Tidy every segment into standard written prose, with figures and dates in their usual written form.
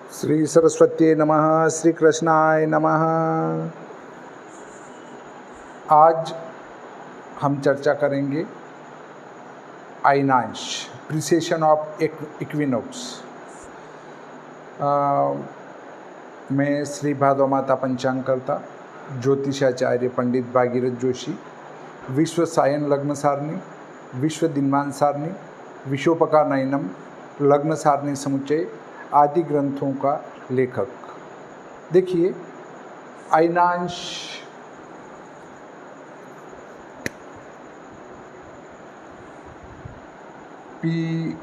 श्री सरस्वती नमः, श्री कृष्णाय नमः। आज हम चर्चा करेंगे अयनांश, प्रिसेशन ऑफ इक्विनोक्स। मैं श्री भादवमाता पंचांगकर्ता ज्योतिषाचार्य पंडित भागीरथ जोशी, विश्व सायन लग्न सारणी, विश्व दिनमान सारणी, विशोपका नयनम, लग्न सारणी समुच्चय आदि ग्रंथों का लेखक। देखिए, अयनांश PRECESSION,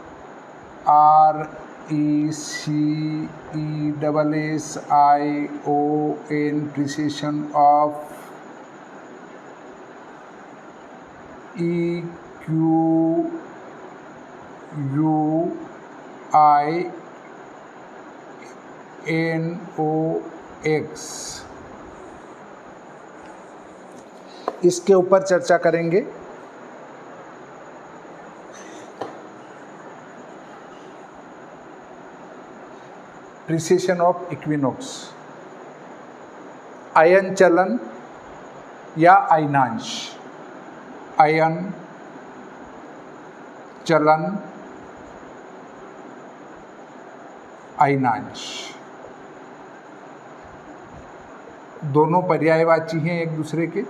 प्रिसिशन ऑफ EQUINOX, इसके ऊपर चर्चा करेंगे। प्रिसेशन ऑफ इक्विनोक्स, अयन चलन या अयनांश। अयन चलन, अयनांश दोनों पर्यायवाची हैं एक दूसरे के।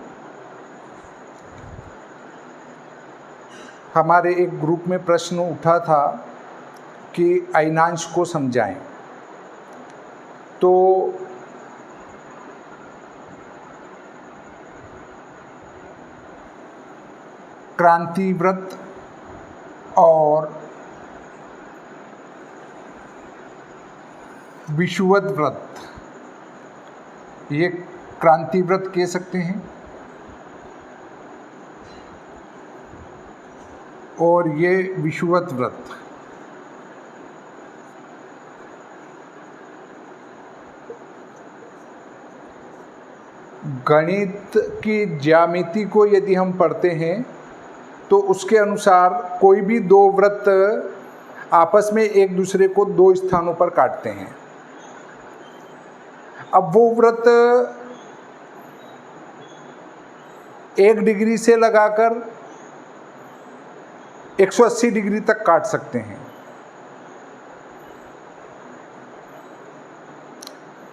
हमारे एक ग्रुप में प्रश्न उठा था कि अयनांश को समझाएं, तो क्रांति व्रत और विषुवत व्रत, ये क्रांति व्रत कह सकते हैं और ये विषुवत व्रत। गणित की ज्यामिति को यदि हम पढ़ते हैं तो उसके अनुसार कोई भी दो व्रत आपस में एक दूसरे को दो स्थानों पर काटते हैं। अब वो व्रत 1 डिग्री से लगाकर 180 डिग्री तक काट सकते हैं।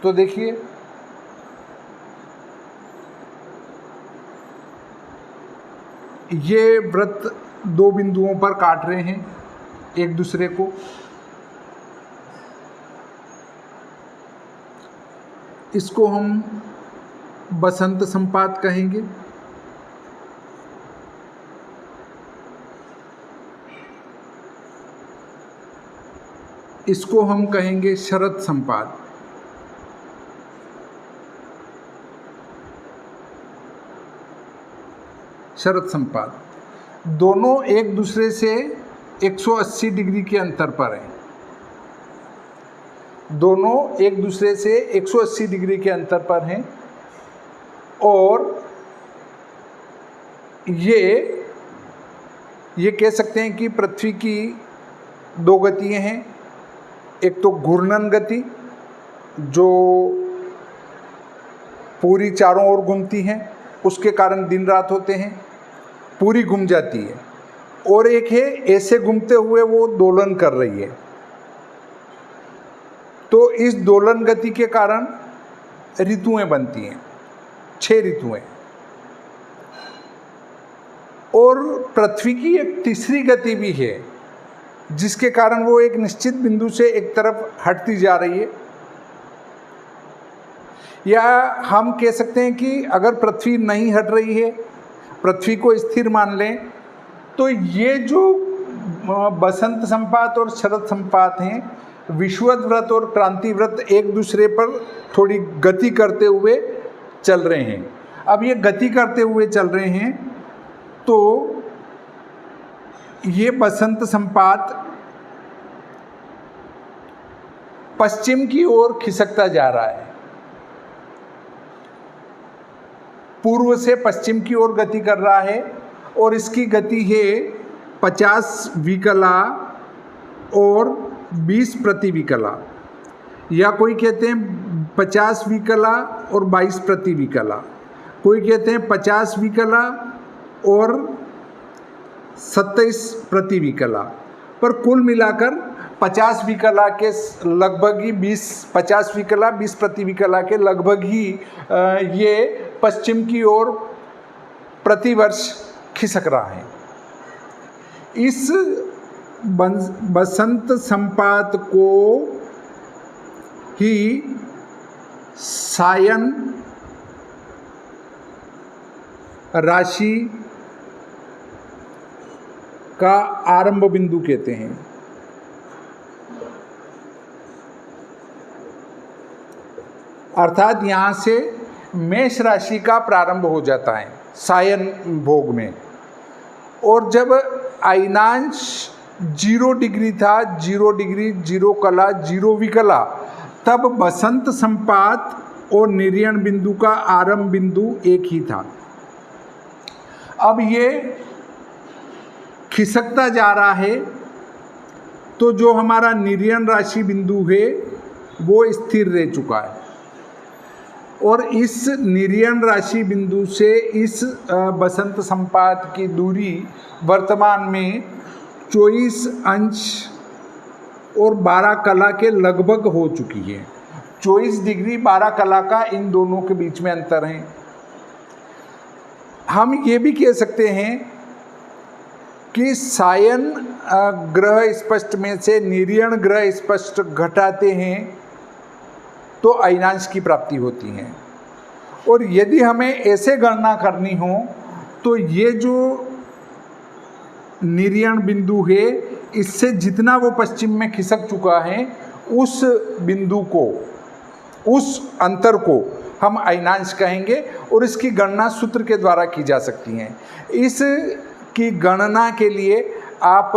तो देखिए, ये व्रत दो बिंदुओं पर काट रहे हैं एक दूसरे को। इसको हम बसंत संपात कहेंगे। इसको हम कहेंगे शरद संपात। शरद संपात दोनों एक दूसरे से 180 डिग्री के अंतर पर हैं। दोनों एक दूसरे से 180 डिग्री के अंतर पर हैं और ये कह सकते हैं कि पृथ्वी की दो गतियां हैं। एक तो घूर्णन गति, जो पूरी चारों ओर घूमती हैं, उसके कारण दिन रात होते हैं, पूरी घूम जाती है। और एक है ऐसे घूमते हुए वो दोलन कर रही है। तो इस दोलन गति के कारण ऋतुएं बनती हैं, 6 ऋतुएं। और पृथ्वी की एक तीसरी गति भी है, जिसके कारण वो एक निश्चित बिंदु से एक तरफ हटती जा रही है। या हम कह सकते हैं कि अगर पृथ्वी नहीं हट रही है, पृथ्वी को स्थिर मान लें, तो ये जो बसंत संपात और शरद संपात हैं, विषुवत व्रत और क्रांति व्रत एक दूसरे पर थोड़ी गति करते हुए चल रहे हैं। अब ये गति करते हुए चल रहे हैं, तो ये बसंत संपात पश्चिम की ओर खिसकता जा रहा है। पूर्व से पश्चिम की ओर गति कर रहा है और इसकी गति है 50 विकला और 20 प्रति विकला। या कोई कहते हैं 50 विकला और 22 प्रति विकला, कोई कहते हैं 50 विकला और 27 प्रति विकला, पर कुल मिलाकर 50 विकला के लगभग ही 50 विकला 20 प्रति विकला के लगभग ही ये पश्चिम की ओर प्रतिवर्ष खिसक रहा है। इस बसंत संपात को ही सायन राशि का आरंभ बिंदु कहते हैं। अर्थात यहाँ से मेष राशि का प्रारंभ हो जाता है सायन भोग में। और जब अयनांश 0 डिग्री था, 0 डिग्री, 0 कला, 0 विकला, तब बसंत संपात और निर्यण बिंदु का आरंभ बिंदु एक ही था। अब ये खिसकता जा रहा है, तो जो हमारा निर्यण राशि बिंदु है वो स्थिर रह चुका है। और इस निर्यण राशि बिंदु से इस बसंत संपात की दूरी वर्तमान में 24 अंश और 12 कला के लगभग हो चुकी है। 24 डिग्री 12 कला का इन दोनों के बीच में अंतर है। हम ये भी कह सकते हैं कि सायन ग्रह स्पष्ट में से निर्यण ग्रह स्पष्ट घटाते हैं तो अयनांश की प्राप्ति होती है। और यदि हमें ऐसे गणना करनी हो तो ये जो निर्यण बिंदु है, इससे जितना वो पश्चिम में खिसक चुका है उस बिंदु को, उस अंतर को हम अयनांश कहेंगे और इसकी गणना सूत्र के द्वारा की जा सकती है। इसकी गणना के लिए आप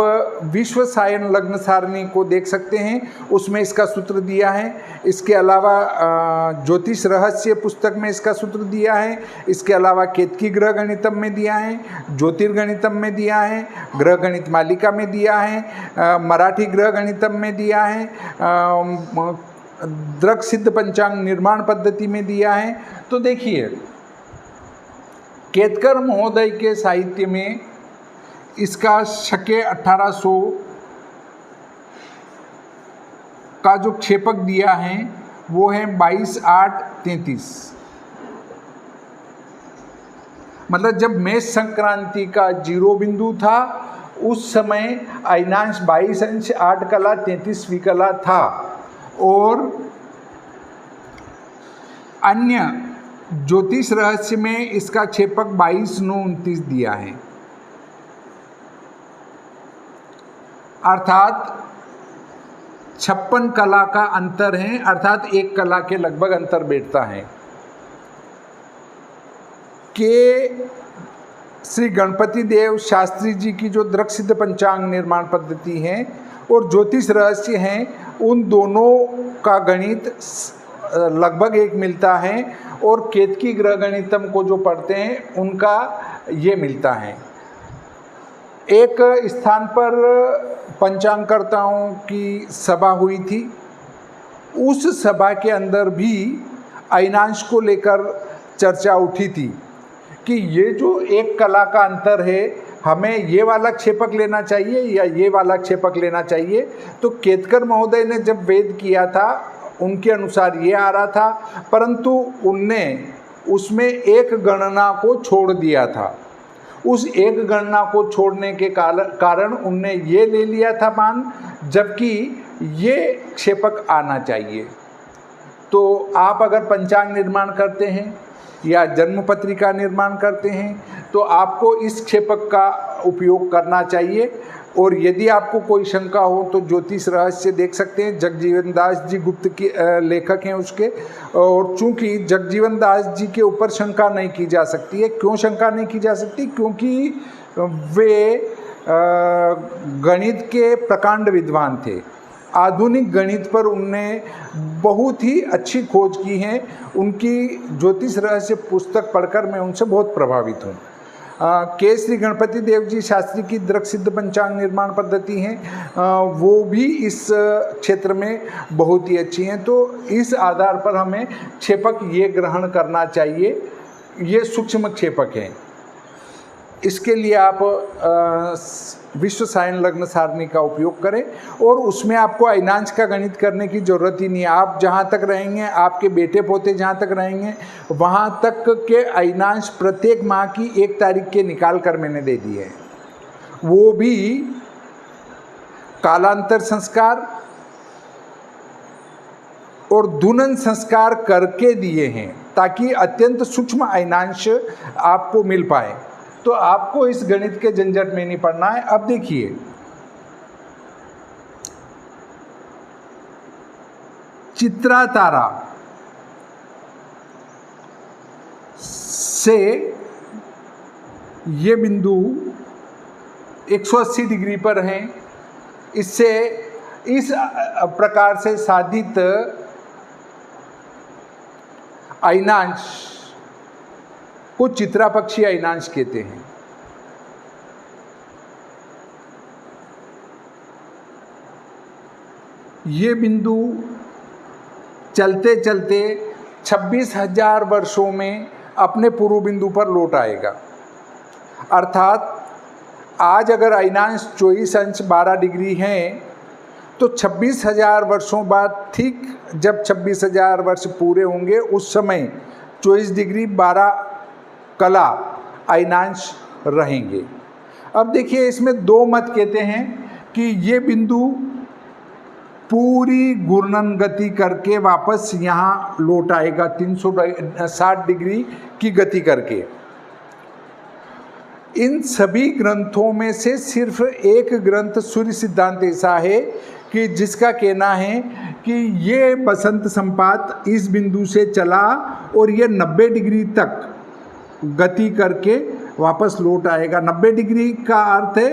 विश्व सायन लग्न सारणी को देख सकते हैं, उसमें इसका सूत्र दिया है। इसके अलावा ज्योतिष रहस्य पुस्तक में इसका सूत्र दिया है। इसके अलावा केतकी ग्रह गणितम में दिया है, ज्योतिर्गणितम में दिया है, ग्रह गणित मालिका में दिया है, मराठी ग्रह गणितम में दिया है, दृक सिद्ध पंचांग निर्माण पद्धति में दिया है। तो देखिए, केतकर महोदय के साहित्य में इसका शके 1800 का जो क्षेपक दिया है वो है 22/8-33। मतलब जब मेष संक्रांति का 0 बिंदु था उस समय अयनांश 22 अंश 8 कला 33 विकला था। और अन्य ज्योतिष रहस्य में इसका क्षेपक 22/9-29 दिया है। अर्थात 56 कला का अंतर है, अर्थात 1 कला के लगभग अंतर बैठता है। के श्री गणपति देव शास्त्री जी की जो दृक सिद्ध पंचांग निर्माण पद्धति है और ज्योतिष रहस्य हैं, उन दोनों का गणित लगभग एक मिलता है। और केतकी ग्रह गणितम को जो पढ़ते हैं उनका ये मिलता है। एक स्थान पर पंचांगकर्ताओं की सभा हुई थी, उस सभा के अंदर भी अयनांश को लेकर चर्चा उठी थी कि ये जो 1 कला का अंतर है, हमें ये वाला क्षेपक लेना चाहिए या ये वाला क्षेपक लेना चाहिए। तो केतकर महोदय ने जब वेद किया था उनके अनुसार ये आ रहा था, परंतु उनने उसमें एक गणना को छोड़ दिया था। उस एक गणना को छोड़ने के कारण उनने ये ले लिया था मान, जबकि ये क्षेपक आना चाहिए। तो आप अगर पंचांग निर्माण करते हैं या जन्म पत्रिका निर्माण करते हैं तो आपको इस क्षेपक का उपयोग करना चाहिए। और यदि आपको कोई शंका हो तो ज्योतिष रहस्य देख सकते हैं, जगजीवन दास जी गुप्त के लेखक हैं उसके। और चूंकि जगजीवन दास जी के ऊपर शंका नहीं की जा सकती है, क्यों शंका नहीं की जा सकती? क्योंकि वे गणित के प्रकांड विद्वान थे। आधुनिक गणित पर उनने बहुत ही अच्छी खोज की है। उनकी ज्योतिष रहस्य पुस्तक पढ़कर मैं उनसे बहुत प्रभावित हूँ। के श्री गणपति देव जी शास्त्री की दृक सिद्ध पंचांग निर्माण पद्धति है, वो भी इस क्षेत्र में बहुत ही अच्छी हैं। तो इस आधार पर हमें क्षेपक ये ग्रहण करना चाहिए, ये सूक्ष्म क्षेपक हैं। इसके लिए आप विश्व सायन लग्न सारणी का उपयोग करें और उसमें आपको अयनांश का गणित करने की ज़रूरत ही नहीं है। आप जहाँ तक रहेंगे, आपके बेटे पोते जहाँ तक रहेंगे, वहाँ तक के अयनांश प्रत्येक माह की 1 तारीख के निकाल कर मैंने दे दिए हैं। वो भी कालांतर संस्कार और दुनन संस्कार करके दिए हैं, ताकि अत्यंत सूक्ष्म अयनांश आपको मिल पाए। तो आपको इस गणित के झंझट में नहीं पड़ना है। अब देखिए, चित्रा तारा से ये बिंदु 180 डिग्री पर हैं। इससे इस प्रकार से साधित अयनांश को चित्रापक्षी अयनांश कहते हैं। ये बिंदु चलते चलते 26,000 वर्षों में अपने पूर्व बिंदु पर लौट आएगा। अर्थात आज अगर अयनांश 24 अंश 12 डिग्री हैं, तो 26,000 वर्षों बाद, ठीक जब 26,000 वर्ष पूरे होंगे, उस समय 24 डिग्री 12 कला अयनांश रहेंगे। अब देखिए, इसमें 2 मत कहते हैं कि ये बिंदु पूरी घूर्णन गति करके वापस यहाँ लौट आएगा 360 डिग्री की गति करके। इन सभी ग्रंथों में से सिर्फ एक ग्रंथ सूर्य सिद्धांत ऐसा है कि जिसका कहना है कि ये बसंत संपात इस बिंदु से चला और ये 90 डिग्री तक गति करके वापस लौट आएगा। 90 डिग्री का अर्थ है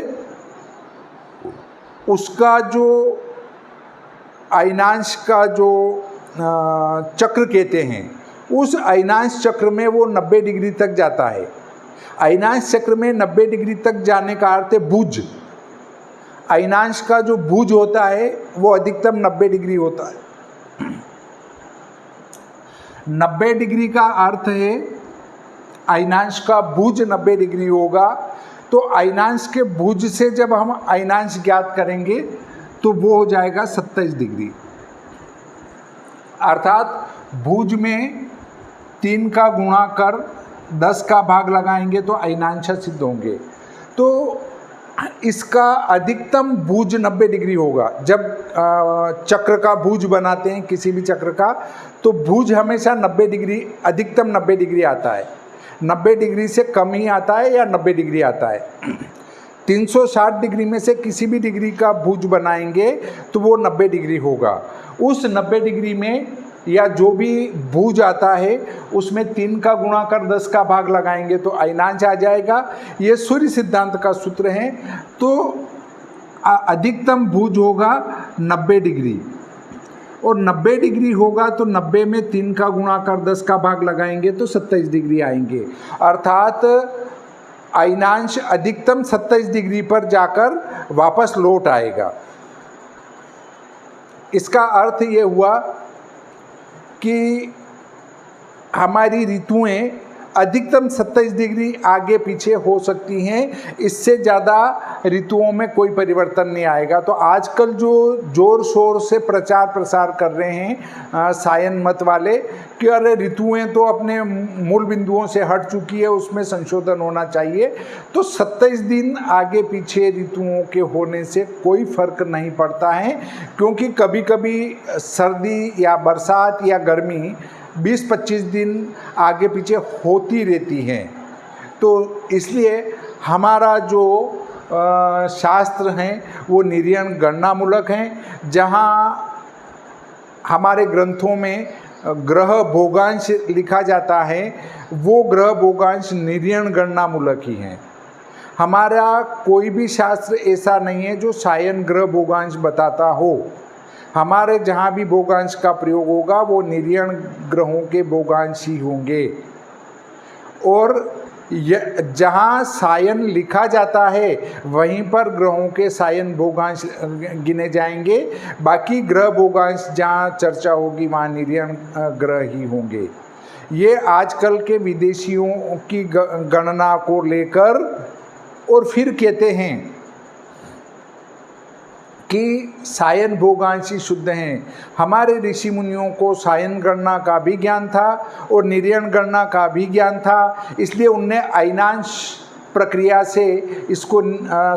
उसका जो अयनांश का जो चक्र कहते हैं, उस अयनांश चक्र में वो 90 डिग्री तक जाता है। अयनांश चक्र में 90 डिग्री तक जाने का अर्थ है भुज। अयनांश का जो भुज होता है वो अधिकतम 90 डिग्री होता है। 90 डिग्री का अर्थ है अयनांश का भुज 90 डिग्री होगा। तो अयनांश के भुज से जब हम अयनांश ज्ञात करेंगे तो वो हो जाएगा 27 डिग्री। अर्थात भुज में 3 का गुणा कर 10 का भाग लगाएंगे तो अयनांश सिद्ध होंगे। तो इसका अधिकतम भुज 90 डिग्री होगा। जब चक्र का भुज बनाते हैं किसी भी चक्र का, तो भुज हमेशा 90 डिग्री, अधिकतम 90 डिग्री आता है। 90 डिग्री से कम ही आता है या 90 डिग्री आता है। 360 डिग्री में से किसी भी डिग्री का भुज बनाएंगे तो वो 90 डिग्री होगा। उस 90 डिग्री में या जो भी भुज आता है उसमें 3 का गुणा कर 10 का भाग लगाएंगे तो अयनांश आ जाएगा। ये सूर्य सिद्धांत का सूत्र है। तो अधिकतम भुज होगा 90 डिग्री, और 90 डिग्री होगा तो 90 में 3 का गुणा कर 10 का भाग लगाएंगे तो 27 डिग्री आएंगे। अर्थात अयनांश अधिकतम 27 डिग्री पर जाकर वापस लौट आएगा। इसका अर्थ ये हुआ कि हमारी ऋतुएं अधिकतम 27 डिग्री आगे पीछे हो सकती हैं, इससे ज़्यादा ऋतुओं में कोई परिवर्तन नहीं आएगा। तो आजकल जो ज़ोर शोर से प्रचार प्रसार कर रहे हैं सायन मत वाले कि अरे ऋतुएं तो अपने मूल बिंदुओं से हट चुकी है, उसमें संशोधन होना चाहिए, तो 27 दिन आगे पीछे ऋतुओं के होने से कोई फर्क नहीं पड़ता है। क्योंकि कभी कभी सर्दी या बरसात या गर्मी 20-25 दिन आगे पीछे होती रहती हैं। तो इसलिए हमारा जो शास्त्र हैं वो निर्यण गणनामूलक हैं। जहाँ हमारे ग्रंथों में ग्रह भोगांश लिखा जाता है वो ग्रह भोगांश निर्यण गणनामूलक ही हैं। हमारा कोई भी शास्त्र ऐसा नहीं है जो सायन ग्रह भोगांश बताता हो। हमारे जहाँ भी भोगांश का प्रयोग होगा वो निर्यण ग्रहों के भोगांश ही होंगे। और जहाँ सायन लिखा जाता है वहीं पर ग्रहों के सायन भोगांश गिने जाएंगे। बाकी ग्रह भोगांश जहाँ चर्चा होगी वहाँ निरीयण ग्रह ही होंगे। ये आजकल के विदेशियों की गणना को लेकर और फिर कहते हैं कि सायन भोगांश ही शुद्ध हैं। हमारे ऋषि मुनियों को सायन गणना का भी ज्ञान था और निरीयण गणना का भी ज्ञान था, इसलिए उनने अयनांश प्रक्रिया से इसको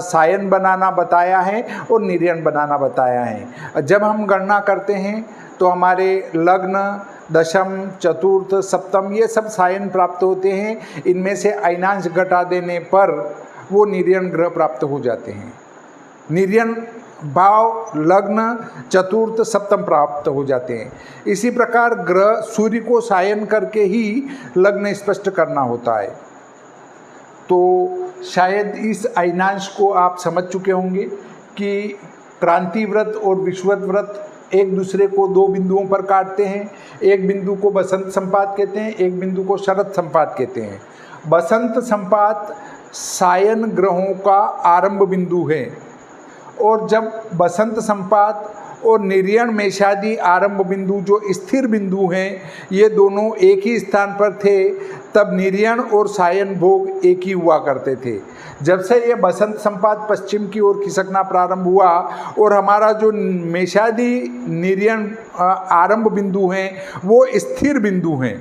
सायन बनाना बताया है और निरीयण बनाना बताया है। जब हम गणना करते हैं तो हमारे लग्न, दशम, चतुर्थ, सप्तम ये सब सायन प्राप्त होते हैं। इनमें से अयनांश घटा देने पर वो निरीयण ग्रह प्राप्त हो जाते हैं। निरीयण भाव लग्न, चतुर्थ, सप्तम प्राप्त हो जाते हैं। इसी प्रकार ग्रह सूर्य को सायन करके ही लग्न स्पष्ट करना होता है। तो शायद इस अयनांश को आप समझ चुके होंगे कि क्रांति व्रत और विषुवत व्रत एक दूसरे को दो बिंदुओं पर काटते हैं। एक बिंदु को बसंत संपात कहते हैं, एक बिंदु को शरद संपात कहते हैं। बसंत संपात सायन ग्रहों का आरंभ बिंदु है और जब बसंत संपात और निरीयण मेषादि आरंभ बिंदु जो स्थिर बिंदु हैं ये दोनों एक ही स्थान पर थे, तब निरीयण और सायन भोग एक ही हुआ करते थे। जब से ये बसंत संपात पश्चिम की ओर खिसकना प्रारंभ हुआ और हमारा जो मेषादि निरीयण आरंभ बिंदु हैं वो स्थिर बिंदु हैं।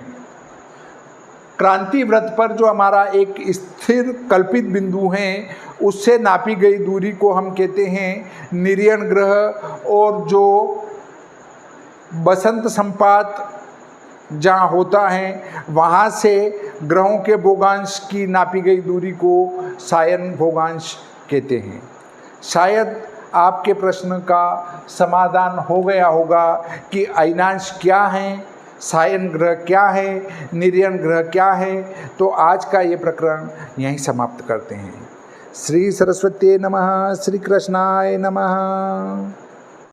क्रांति व्रत पर जो हमारा एक स्थिर कल्पित बिंदु है उससे नापी गई दूरी को हम कहते हैं निरीयण ग्रह, और जो बसंत संपात जहाँ होता है वहाँ से ग्रहों के भोगांश की नापी गई दूरी को सायन भोगांश कहते हैं। शायद आपके प्रश्न का समाधान हो गया होगा कि अयनांश क्या है, सायन ग्रह क्या है, निरीयण ग्रह क्या है। तो आज का ये प्रकरण यहीं समाप्त करते हैं। श्री सरस्वती नमः। श्री कृष्णाय नमः।